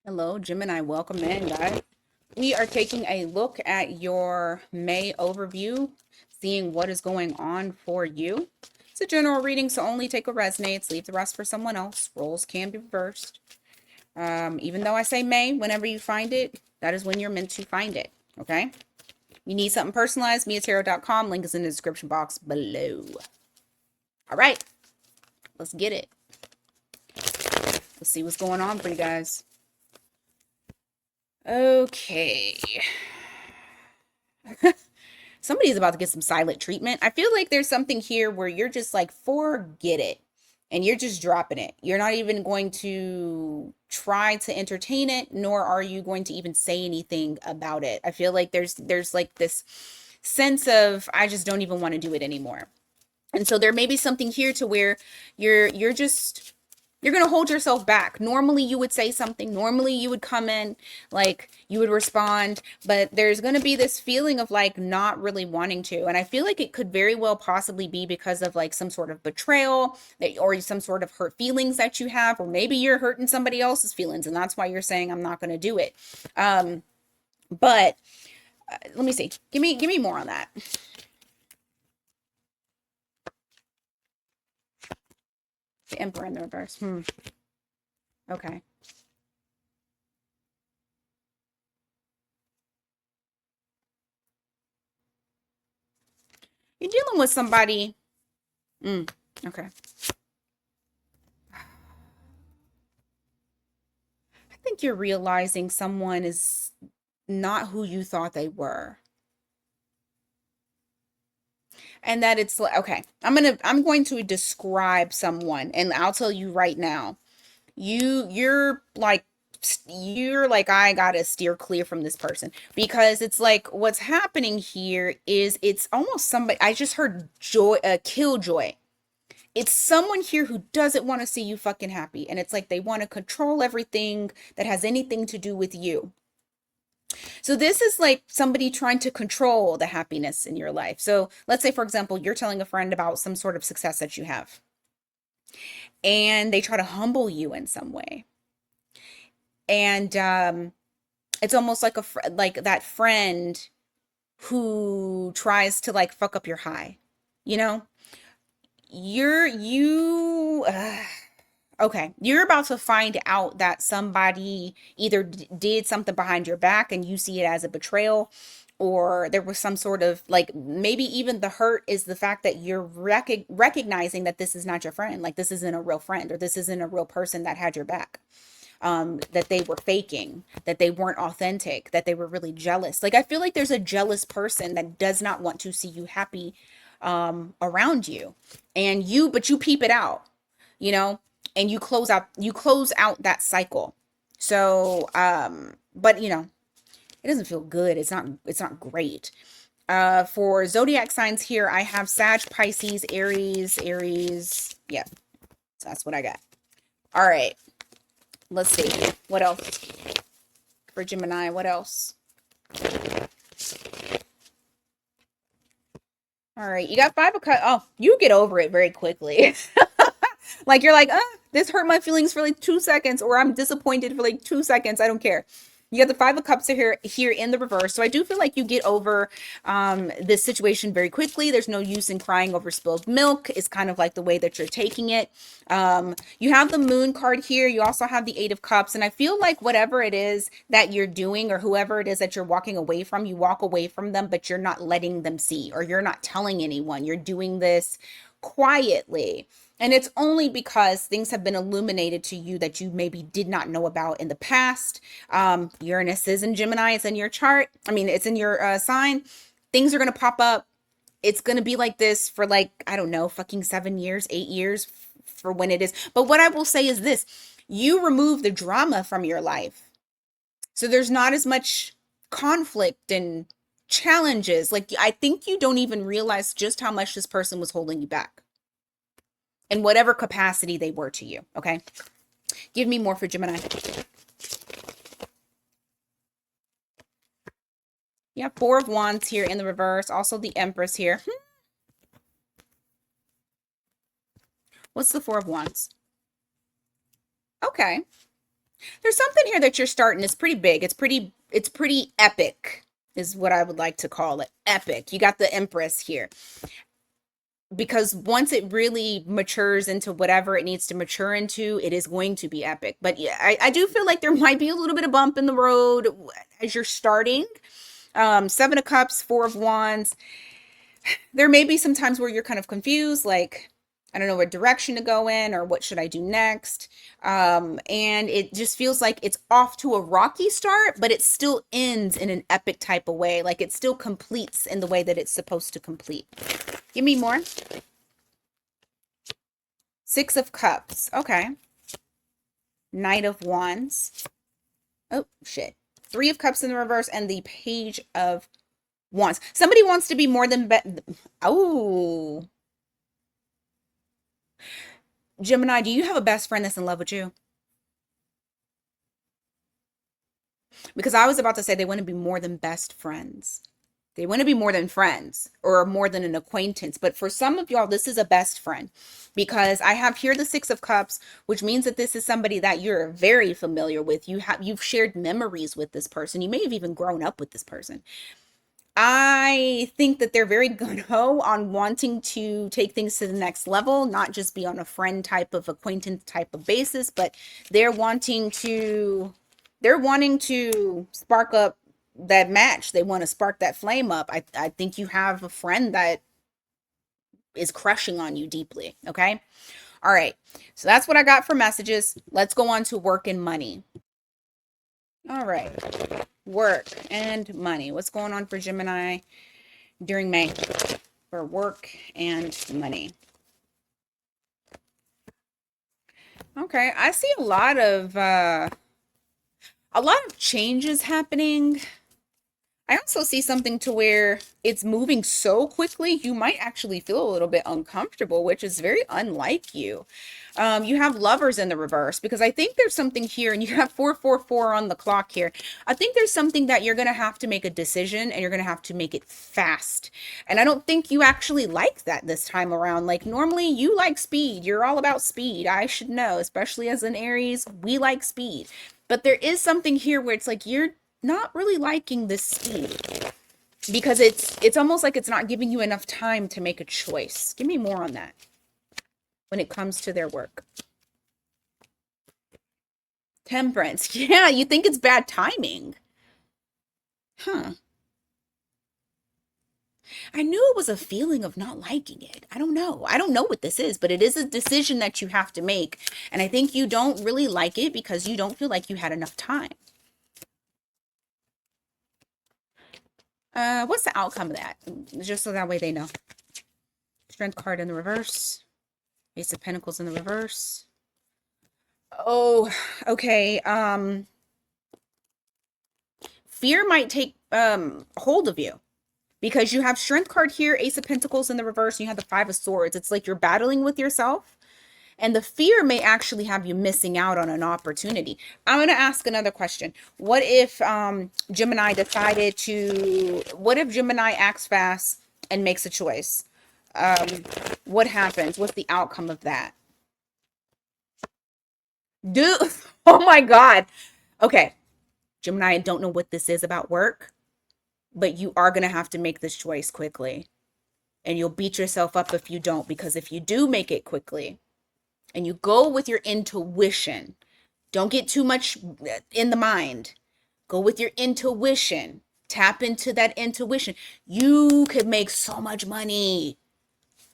Hello, Gemini. Welcome in, guys. We are taking a look at your May overview, seeing what is going on for you. It's a general reading, so only take what resonates, leave the rest for someone else. Roles can be reversed. Even though I say May, whenever you find it, that is when you're meant to find it. Okay? You need something personalized, miatarot.com. Link is in the description box below. All right, let's get it. Let's see what's going on for you guys. Okay. Somebody's about to get some silent treatment. I feel like there's something here where you're just like, forget it. And you're just dropping it. You're not even going to try to entertain it, nor are you going to even say anything about it. I feel like there's like this sense of I just don't even want to do it anymore. And so there may be something here to where you're just you're going to hold yourself back. Normally you would say something. Normally you would come in, like you would respond, but there's going to be this feeling of like not really wanting to. And I feel like it could very well possibly be because of like some sort of betrayal that, or some sort of hurt feelings that you have, or maybe you're hurting somebody else's feelings. And that's why you're saying, I'm not going to do it. But let me see. Give me more on that. The Emperor in the reverse. Okay. You're dealing with somebody. Okay. I think you're realizing someone is not who you thought they were. And that it's like, okay, I'm going to describe someone, and I'll tell you right now. You're like I gotta steer clear from this person, because it's like what's happening here is it's almost somebody. I just heard joy, killjoy. It's someone here who doesn't want to see you fucking happy, and it's like they want to control everything that has anything to do with you. So this is like somebody trying to control the happiness in your life. So let's say, for example, you're telling a friend about some sort of success that you have, and they try to humble you in some way. And it's almost like like that friend who tries to like fuck up your high. You know, you're you okay, you're about to find out that somebody either did something behind your back and you see it as a betrayal, or there was some sort of like, maybe even the hurt is the fact that you're recognizing that this is not your friend, like this isn't a real friend, or this isn't a real person that had your back. That they were faking, that they weren't authentic, that they were really jealous. Like I feel like there's a jealous person that does not want to see you happy around you, and but you peep it out, you know, and you close out that cycle. So but you know, it doesn't feel good. It's not great. For zodiac signs here, I have Sag, Pisces, Aries. Yeah, so that's what I got. All right, let's see what else for Gemini. What else? All right, you got five of cups. Oh, you get over it very quickly. Like you're like, this hurt my feelings for like 2 seconds, or I'm disappointed for like 2 seconds. I don't care. You got the five of cups here in the reverse. So I do feel like you get over this situation very quickly. There's no use in crying over spilled milk. It's kind of like the way that you're taking it. You have the moon card here. You also have the eight of cups. And I feel like whatever it is that you're doing, or whoever it is that you're walking away from, you walk away from them, but you're not letting them see, or you're not telling anyone. You're doing this quietly. And it's only because things have been illuminated to you that you maybe did not know about in the past. Uranus is in Gemini. It's in your chart. I mean, it's in your sign. Things are going to pop up. It's going to be like this for like, I don't know, fucking 7 years, 8 years for when it is. But what I will say is this: you remove the drama from your life. So there's not as much conflict and challenges. Like, I think you don't even realize just how much this person was holding you back in whatever capacity they were to you. Okay. Give me more for Gemini. Yeah, Four of Wands here in the reverse. Also the Empress here. What's the Four of Wands? Okay. There's something here that you're starting. It's pretty big. It's pretty epic is what I would like to call it. Epic. You got the Empress here. Because once it really matures into whatever it needs to mature into, it is going to be epic. But yeah, I do feel like there might be a little bit of bump in the road as you're starting. Seven of Cups, Four of Wands. There may be some times where you're kind of confused, like, I don't know what direction to go in or what should I do next. And it just feels like it's off to a rocky start, but it still ends in an epic type of way. Like it still completes in the way that it's supposed to complete. Give me more. Six of Cups. Okay. Knight of Wands. Oh, shit. Three of Cups in the reverse and the Page of Wands. Somebody wants to be more than... Oh. Gemini, do you have a best friend that's in love with you? Because I was about to say they want to be more than best friends. They want to be more than friends or more than an acquaintance. But for some of y'all, this is a best friend because I have here the Six of Cups, which means that this is somebody that you're very familiar with. You've shared memories with this person. You may have even grown up with this person. I think that they're very gung-ho on wanting to take things to the next level, not just be on a friend type of acquaintance type of basis, but they're wanting to spark up that match. They want to spark that flame up. I think you have a friend that is crushing on you deeply. Okay. All right. So that's what I got for messages. Let's go on to work and money. All right. Work and money. What's going on for Gemini during May for work and money? Okay. I see a lot of changes happening. I also see something to where it's moving so quickly, you might actually feel a little bit uncomfortable, which is very unlike you. You have Lovers in the reverse because I think there's something here, and you have 444 on the clock here. I think there's something that you're going to have to make a decision and you're going to have to make it fast. And I don't think you actually like that this time around. Like normally you like speed. You're all about speed. I should know, especially as an Aries, we like speed. But there is something here where it's like you're not really liking this speed because it's almost like it's not giving you enough time to make a choice. Give me more on that when it comes to their work. Temperance. Yeah, you think it's bad timing. Huh. I knew it was a feeling of not liking it. I don't know. I don't know what this is, but it is a decision that you have to make. And I think you don't really like it because you don't feel like you had enough time. What's the outcome of that? Just so that way they know. Strength card in the reverse. Ace of Pentacles in the reverse. Oh, okay. Fear might take hold of you because you have Strength card here, Ace of Pentacles in the reverse, and you have the Five of Swords. It's like you're battling with yourself. And the fear may actually have you missing out on an opportunity. I'm going to ask another question. What if Gemini acts fast and makes a choice? What happens? What's the outcome of that? Dude, oh my God. Okay. Gemini, I don't know what this is about work, but you are going to have to make this choice quickly. And you'll beat yourself up if you don't, because if you do make it quickly, and you go with your intuition. Don't get too much in the mind. Go with your intuition. Tap into that intuition. You could make so much money.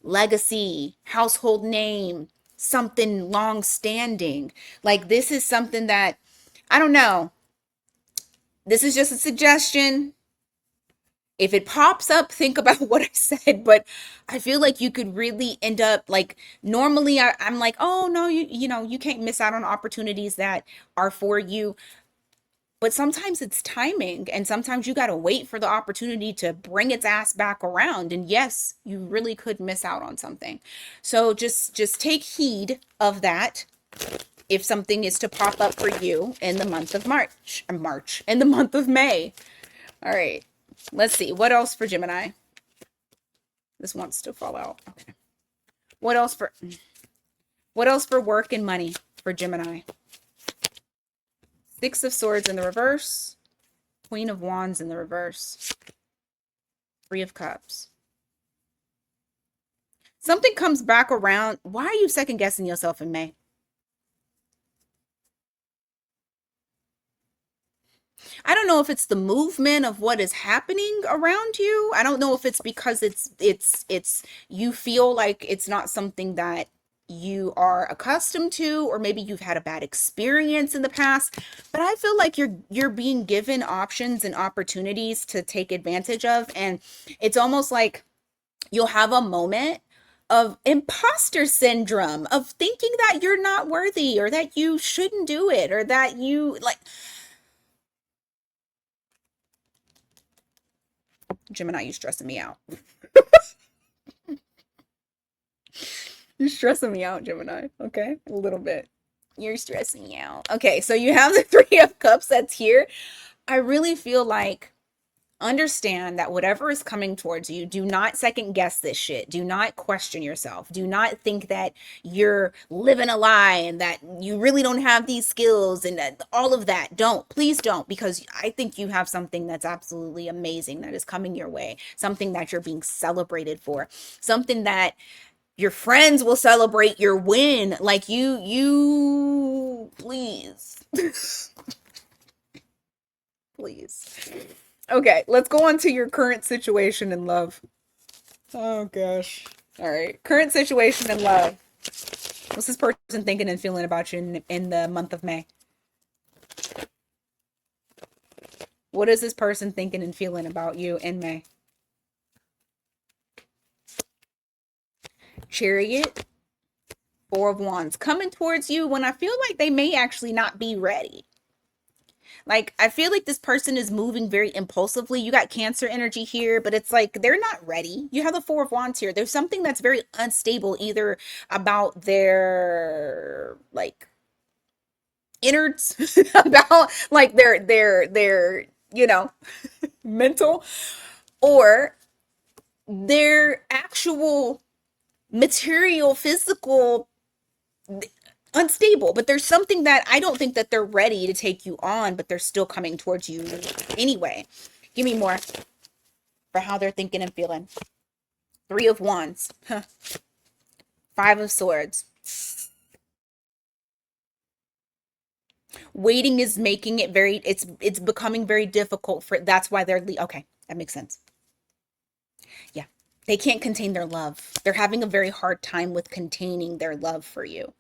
Legacy, household name, something long standing. Like this is something that, I don't know. This is just a suggestion. If it pops up, think about what I said, but I feel like you could really end up like normally I'm like, oh no, you can't miss out on opportunities that are for you. But sometimes it's timing and sometimes you got to wait for the opportunity to bring its ass back around. And yes, you really could miss out on something. So just take heed of that. If something is to pop up for you in the month of in the month of May. All right. Let's see. What else for Gemini? This wants to fall out. Okay. What else for work and money for Gemini? Six of Swords in the reverse. Queen of Wands in the reverse. Three of Cups. Something comes back around. Why are you second guessing yourself in May? I don't know if it's the movement of what is happening around you. I don't know if it's because it's you feel like it's not something that you are accustomed to, or maybe you've had a bad experience in the past, but I feel like you're being given options and opportunities to take advantage of, and it's almost like you'll have a moment of imposter syndrome of thinking that you're not worthy or that you shouldn't do it or that you like. Gemini, you stressing me out. You're stressing me out, Gemini. Okay, a little bit. You're stressing me out. Okay, so you have the Three of Cups that's here. I really feel like understand that whatever is coming towards you, do not second guess this shit. Do not question yourself. Do not think that you're living a lie and that you really don't have these skills and all of that. Don't. Please don't, because I think you have something that's absolutely amazing that is coming your way. Something that you're being celebrated for. Something that your friends will celebrate your win. Like you please. Please. Okay, let's go on to your current situation in love. Oh gosh. All right. Current situation in love. What's this person thinking and feeling about you in the month of May? What is this person thinking and feeling about you in May? Chariot. Four of Wands. Coming towards you when I feel like they may actually not be ready. Like, I feel like this person is moving very impulsively. You got Cancer energy here, but it's like they're not ready. You have the Four of Wands here. There's something that's very unstable, either about their, like, innards, about, like, their, you know, mental, or their actual material, physical, unstable. But there's something that I don't think that they're ready to take you on, but they're still coming towards you anyway. Give me more for how they're thinking and feeling. Three of Wands. Huh. Five of Swords. Waiting is making it very, it's becoming very difficult for, that's why they're, okay, that makes sense. Yeah. They can't contain their love. They're having a very hard time with containing their love for you.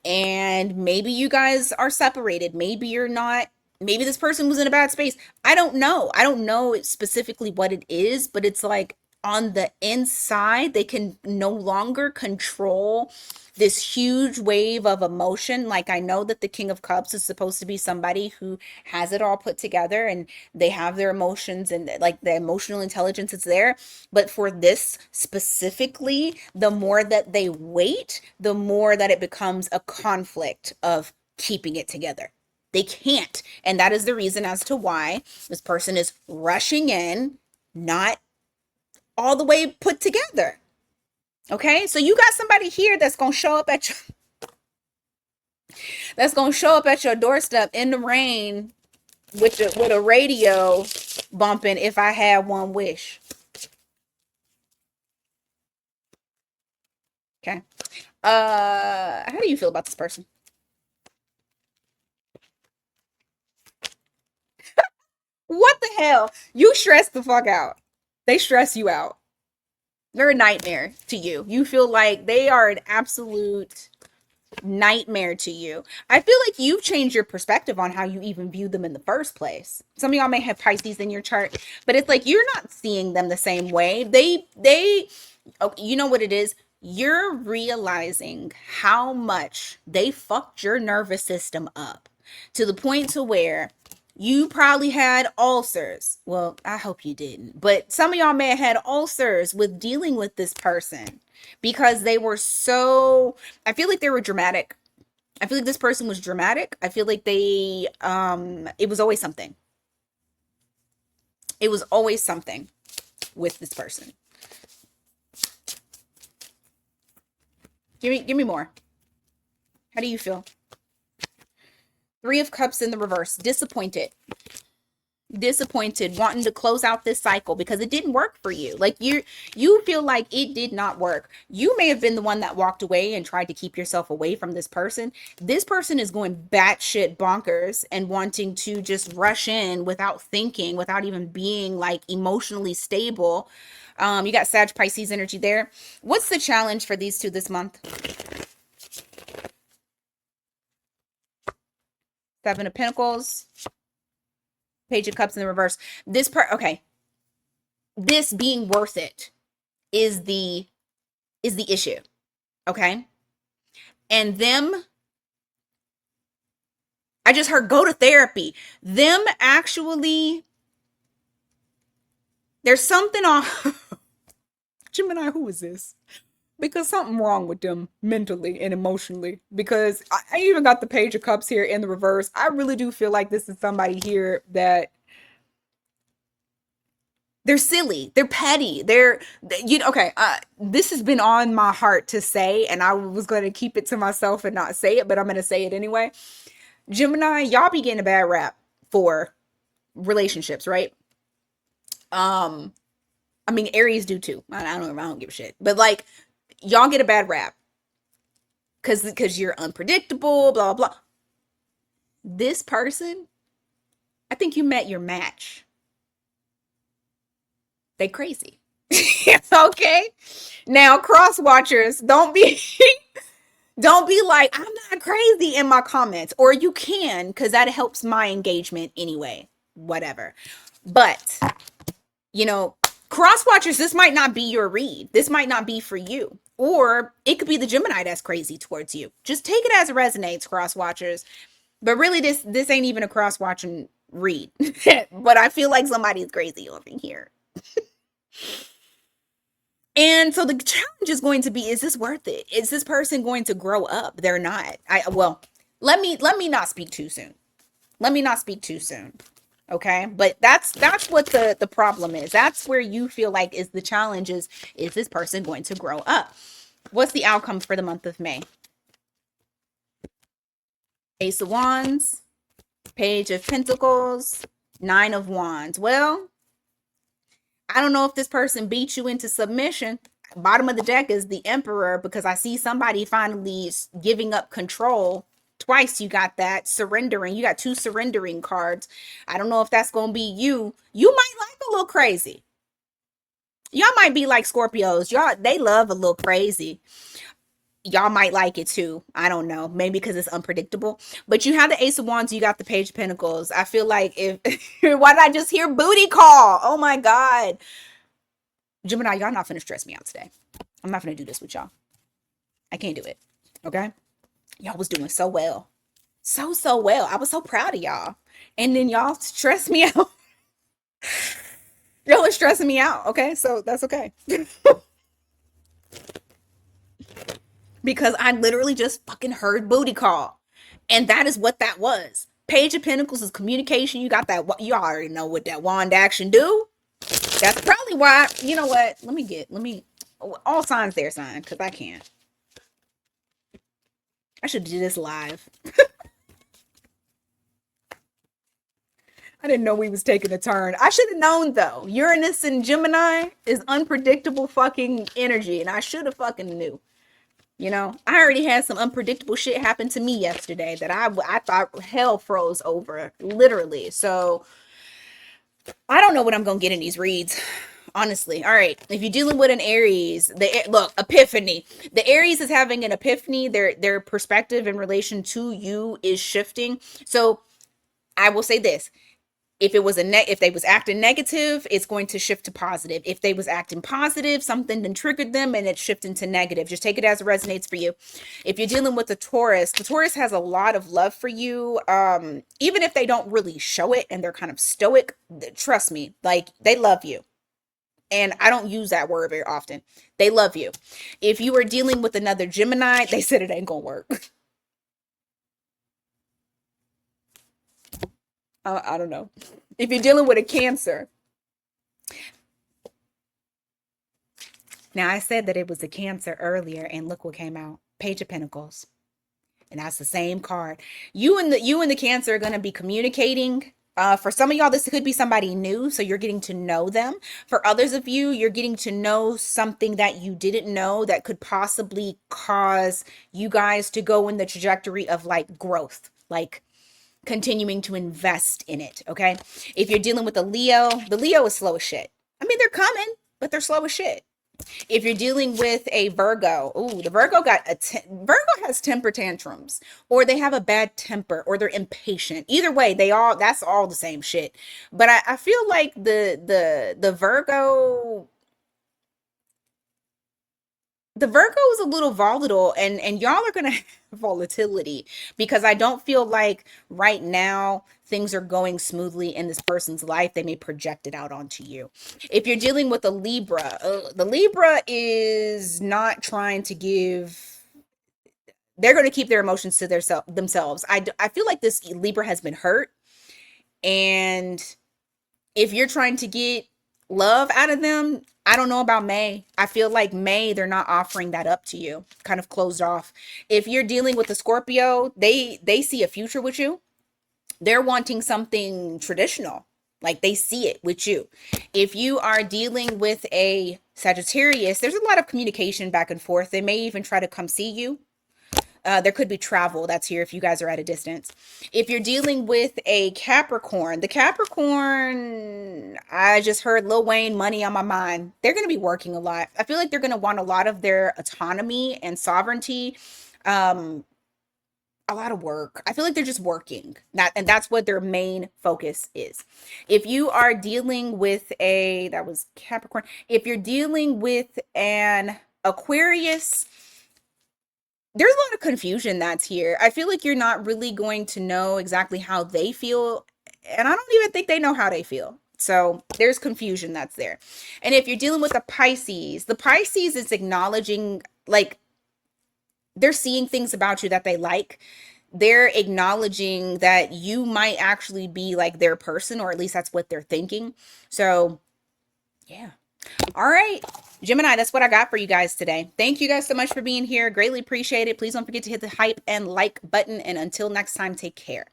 And maybe you guys are separated. Maybe you're not. Maybe this person was in a bad space. I don't know. I don't know specifically what it is, but it's like on the inside, they can no longer control this huge wave of emotion. Like, I know that the King of Cups is supposed to be somebody who has it all put together and they have their emotions and like the emotional intelligence is there. But for this specifically, the more that they wait, the more that it becomes a conflict of keeping it together. They can't. And that is the reason as to why this person is rushing in, not all the way put together. Okay? So you got somebody here that's going to show up at your doorstep in the rain with a radio bumping If I Had One Wish. Okay. How do you feel about this person? What the hell? You stress the fuck out. They stress you out. They're a nightmare to you. You feel like they are an absolute nightmare to you. I feel like you've changed your perspective on how you even view them in the first place. Some of y'all may have Pisces in your chart, but it's like you're not seeing them the same way. Oh, you know what it is? You're realizing how much they fucked your nervous system up to the point to where you probably had ulcers. Well, I hope you didn't. But some of y'all may have had ulcers with dealing with this person because they were so, I feel like they were dramatic. I feel like this person was dramatic. I feel like it was always something. It was always something with this person. Give me more. How do you feel? Three of Cups in the reverse. Disappointed, wanting to close out this cycle because it didn't work for you. Like you feel like it did not work. You may have been the one that walked away and tried to keep yourself away from this person. This person is going batshit bonkers and wanting to just rush in without thinking, without even being like emotionally stable. You got Sag Pisces energy there. What's the challenge for these two this month? Seven of Pentacles, Page of Cups in the reverse. This part, okay. This being worth it is the issue. Okay? And them, I just heard go to therapy. Them actually, there's something off. Gemini, who is this? Because something wrong with them mentally and emotionally. Because I even got the Page of Cups here in the reverse. I really do feel like this is somebody here that they're silly, they're petty, okay, this has been on my heart to say, and I was going to keep it to myself and not say it, but I'm going to say it anyway. Gemini, y'all be getting a bad rap for relationships, right? I mean, Aries do too. I don't give a shit, but like, y'all get a bad rap because you're unpredictable, blah blah. This person, I think you met your match. They crazy. Okay. Now, cross watchers, don't be like, I'm not crazy in my comments. Or you can, because that helps my engagement anyway. Whatever. But, cross watchers, this might not be your read. This might not be for you. Or it could be the Gemini that's crazy towards you. Just take it as it resonates, cross watchers. But really, this ain't even a cross watching read. But I feel like somebody's crazy over here. And so the challenge is going to be, is this worth it? Is this person going to grow up? They're not. Let me not speak too soon. Let me not speak too soon. Okay? But that's what the problem is. That's where you feel like is the challenge is this person going to grow up? What's the outcome for the month of May? Ace of Wands, Page of Pentacles, Nine of Wands. Well, I don't know if this person beat you into submission. Bottom of the deck is the Emperor, because I see somebody finally giving up control. Twice you got that surrendering. You got two surrendering cards. I don't know if that's going to be you. You might like a little crazy. Y'all might be like Scorpios. Y'all, they love a little crazy. Y'all might like it too. I don't know. Maybe because it's unpredictable. But you have the Ace of Wands. You got the Page of Pentacles. I feel like why did I just hear booty call? Oh my God. Gemini, y'all not finna stress me out today. I'm not finna do this with y'all. I can't do it. Okay? Y'all was doing so well. So well. I was so proud of y'all. And then y'all stressed me out. Y'all are stressing me out. Okay? So that's okay. Because I literally just fucking heard booty call. And that is what that was. Page of Pentacles is communication. You got that. You already know what that wand action do. That's probably why, you know what? Let me, all signs there, sign, because I can't. I should do this live. I didn't know we was taking a turn. I should have known, though. Uranus and Gemini is unpredictable fucking energy, and I should have fucking knew. I already had some unpredictable shit happen to me yesterday that I thought hell froze over, literally. So I don't know what I'm going to get in these reads, honestly. All right. If you're dealing with an Aries, look, epiphany. The Aries is having an epiphany. Their perspective in relation to you is shifting. So I will say this. If they was acting negative, it's going to shift to positive. If they was acting positive, something then triggered them and it's shifting to negative. Just take it as it resonates for you. If you're dealing with the Taurus has a lot of love for you. Even if they don't really show it and they're kind of stoic, trust me, like they love you. And I don't use that word very often. They love you. If you are dealing with another Gemini, they said it ain't gonna work. I don't know. If you're dealing with a Cancer. Now, I said that it was a Cancer earlier, and look what came out. Page of Pentacles. And that's the same card. You and the Cancer are going to be communicating. For some of y'all, this could be somebody new, so you're getting to know them. For others of you, you're getting to know something that you didn't know that could possibly cause you guys to go in the trajectory of like growth, like continuing to invest in it. Okay. If you're dealing with a Leo, the Leo is slow as shit. I mean, they're coming, but they're slow as shit. If you're dealing with a Virgo, ooh, the Virgo Virgo has temper tantrums, or they have a bad temper, or they're impatient. Either way, that's all the same shit. But I feel like the Virgo is a little volatile, and y'all are gonna have volatility because I don't feel like right now things are going smoothly in this person's life. They may project it out onto you. If you're dealing with a Libra, the Libra is not trying to give. They're going to keep their emotions to themselves. I feel like this Libra has been hurt, and if you're trying to get love out of them, I don't know about May. I feel like May, they're not offering that up to you. Kind of closed off. If you're dealing with a Scorpio, they see a future with you. They're wanting something traditional. Like they see it with you. If you are dealing with a Sagittarius, there's a lot of communication back and forth. They may even try to come see you. There could be travel that's here if you guys are at a distance. If you're dealing with a Capricorn, the Capricorn, I just heard Lil Wayne money on my mind. They're going to be working a lot. I feel like they're going to want a lot of their autonomy and sovereignty. A lot of work. I feel like they're just working. And that's what their main focus is. If you are dealing with that was Capricorn. If you're dealing with an Aquarius, there's a lot of confusion that's here. I feel like you're not really going to know exactly how they feel, and I don't even think they know how they feel. So there's confusion that's there. And if you're dealing with the Pisces is acknowledging, like, they're seeing things about you that they like. They're acknowledging that you might actually be like their person, or at least that's what they're thinking. So, yeah. All right, Gemini, that's what I got for you guys today. Thank you guys so much for being here. Greatly appreciate it. Please don't forget to hit the hype and like button. And until next time, take care.